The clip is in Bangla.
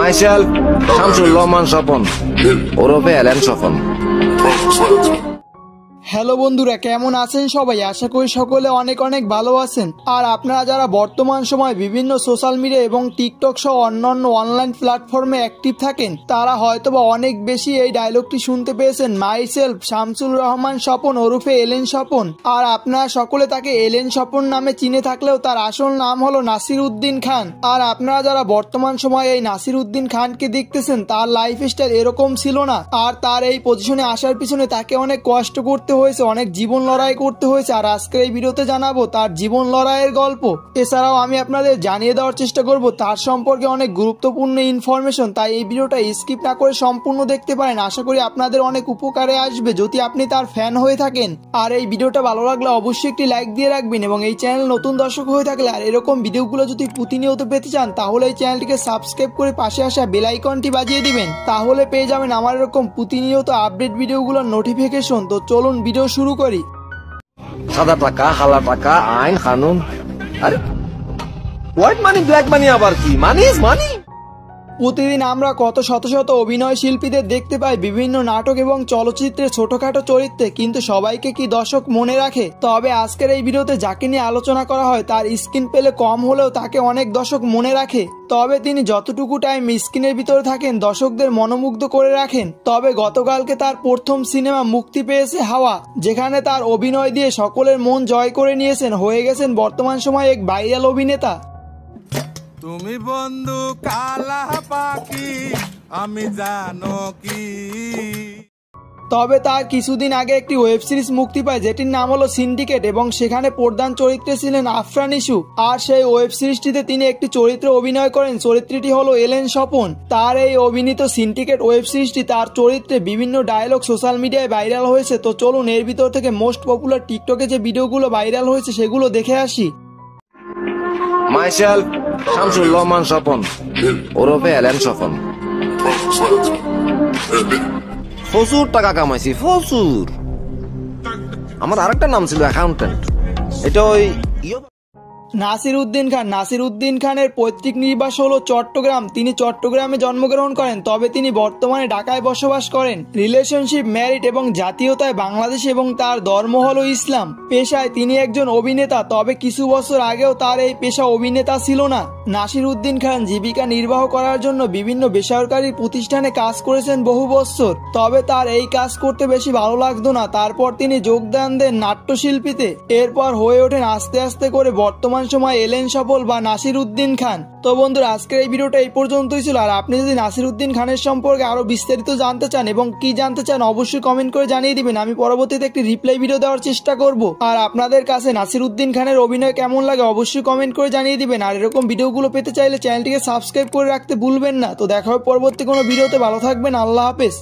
Myself, Shamsul Rahman Swapon, ওরফে এলেন স্বপন। হ্যালো বন্ধুরা, কেমন আছেন সবাই? আশা করি সকলে অনেক অনেক ভালো আছেন। আর আপনারা যারা বর্তমান সময় বিভিন্ন সোশ্যাল মিডিয়া এবং টিকটক সহ অন্যান্য অনলাইন প্ল্যাটফর্মে অ্যাক্টিভ থাকেন, তারা হয়তোবা অনেক বেশি এই ডায়লগটি শুনতে পেয়েছেন, মাইসেলফ শামসুল রহমান স্বপন ওরফে এলেন স্বপন। আর আপনারা সকলে তাকে এলেন স্বপন নামে চিনে থাকলেও তার আসল নাম হলো নাসির উদ্দিন খান। আর আপনারা যারা বর্তমান সময়ে এই নাসির উদ্দিন খানকে দেখতেছেন, তার লাইফস্টাইল এরকম ছিল না। আর তার এই পজিশনে আসার পিছনে তাকে অনেক কষ্ট করতে হয়েছে, অনেক জীবন লড়াই করতে হয়েছে। আর আজকের এই ভিডিওতে জানাবো তার জীবন লড়াইয়ের গল্প। এছাড়াও আমি আপনাদের জানিয়ে দেওয়ার চেষ্টা করব তার সম্পর্কে অনেক গুরুত্বপূর্ণ ইনফরমেশন। তাই এই ভিডিওটা স্কিপ না করে সম্পূর্ণ দেখতে পারেন। আশা করি আপনাদের অনেক উপকারে আসবে যদি আপনি তার ফ্যান হয়ে থাকেন। আর এই ভিডিওটা ভালো লাগলে অবশ্যই একটি লাইক দিয়ে রাখবেন, এবং এই চ্যানেল নতুন দর্শক হয়ে থাকলে আর এরকম ভিডিওগুলো যদি প্রতিনিয়ত পেতে চান, তাহলে এই চ্যানেলটিকে সাবস্ক্রাইব করে পাশে আসা বেল আইকনটি বাজিয়ে দিবেন। তাহলে পেয়ে যাবেন আমার এরকম প্রতিনিয়ত আপডেট ভিডিওগুলোর নোটিফিকেশন। তো চলুন ভিডিও শুরু করি। সাদা টাকা, কালা টাকা, আইন কানুন। আরে হোয়াইট মানি, ব্ল্যাক মানি আবার কি? Money is money. প্রতিদিন আমরা কত শত শত অভিনয় শিল্পীদের দেখতে পাই বিভিন্ন নাটক এবং চলচ্চিত্রে ছোটখাটো চরিত্রে, কিন্তু সবাইকে কি দর্শক মনে রাখে? তবে আজকের এই ভিডিওতে যাকে নিয়ে আলোচনা করা হয়, তার স্ক্রিন পেলে কম হলেও তাকে অনেক দর্শক মনে রাখে। তবে তিনি যতটুকু টাইম স্ক্রিনের ভিতরে থাকেন, দর্শকদের মনোমুগ্ধ করে রাখেন। তবে গতকালকে তার প্রথম সিনেমা মুক্তি পেয়েছে হাওয়া, যেখানে তার অভিনয় দিয়ে সকলের মন জয় করে নিয়েছেন, হয়ে গেছেন বর্তমান সময়ে এক ভাইরাল অভিনেতা। তুমি বন্ধু কালা পাখি, আমি জানো কি। তবে তার কিছুদিন আগে একটি ওয়েব সিরিজ মুক্তি পায়, যেটির নাম হলো সিন্ডিকেট, এবং সেখানে প্রধান চরিত্রে ছিলেন আফরান ইসু। আর সেই ওয়েব সিরিজটিতে তিনি একটি চরিত্রে অভিনয় করেন, চরিত্রটি হলো এলেন স্বপন। তার এই অভিনীত সিন্ডিকেট ওয়েব সিরিজটি তার চরিত্রে বিভিন্ন ডায়লগ সোশ্যাল মিডিয়ায় ভাইরাল হয়েছে। তো চলুন এর ভিতর থেকে মোস্ট পপুলার টিকটকে যে ভিডিওগুলো ভাইরাল হয়েছে সেগুলো দেখে আসি। Myself, Shamsul Rahman Swapon, ওরফে এলেন স্বপন। প্রচুর টাকা কামাইছি, প্রচুর। আমার আরেকটা নাম ছিল অ্যাকাউন্টেন্ট। এটা ওই নাসির উদ্দিন খান। নাসির উদ্দিন খানের পৈতৃক নিবাস হলো চট্টগ্রাম। তিনি চট্টগ্রামে জন্মগ্রহণ করেন, তবে তিনি বর্তমানে ঢাকায় বসবাস করেন। রিলেশনশিপ, ম্যারিড এবং জাতীয়তায় বাংলাদেশ, এবং তার ধর্ম হলো ইসলাম। পেশায় তিনি একজন অভিনেতা, তবে কিছু বছর আগেও তার এই পেশা অভিনেতা ছিল না। নাসির উদ্দিন খান জীবিকা নির্বাহ করার জন্য বিভিন্ন বেসরকারি প্রতিষ্ঠানে কাজ করেছেন বহু বছর, তবে তার এই কাজ করতে বেশি ভালো লাগতো না। তারপর তিনি যোগদান দেন নাট্যশিল্পীতে। এরপর হয়ে ওঠেন আস্তে আস্তে করে বর্তমান সময় এলেন স্বপন বা নাসির উদ্দিন খান। তো বন্ধুরা, আজকের এই ভিডিওটা এই পর্যন্তই ছিল। আর আপনি যদি নাসির উদ্দিন খানের সম্পর্কে আরো বিস্তারিত জানতে চান এবং কি জানতে চান, অবশ্যই কমেন্ট করে জানিয়ে দিবেন। আমি পরবর্তীতে একটি রিপ্লাই ভিডিও দেওয়ার চেষ্টা করব। আর আপনাদের কাছে নাসির উদ্দিন খানের অভিনয় কেমন লাগে অবশ্যই কমেন্ট করে জানিয়ে দিবেন। আর এরকম ভিডিওগুলো পেতে চাইলে চ্যানেলটিকে সাবস্ক্রাইব করে রাখতে ভুলবেন না। তো দেখা হবে পরবর্তী কোনো ভিডিওতে। ভালো থাকবেন, আল্লাহ হাফেজ।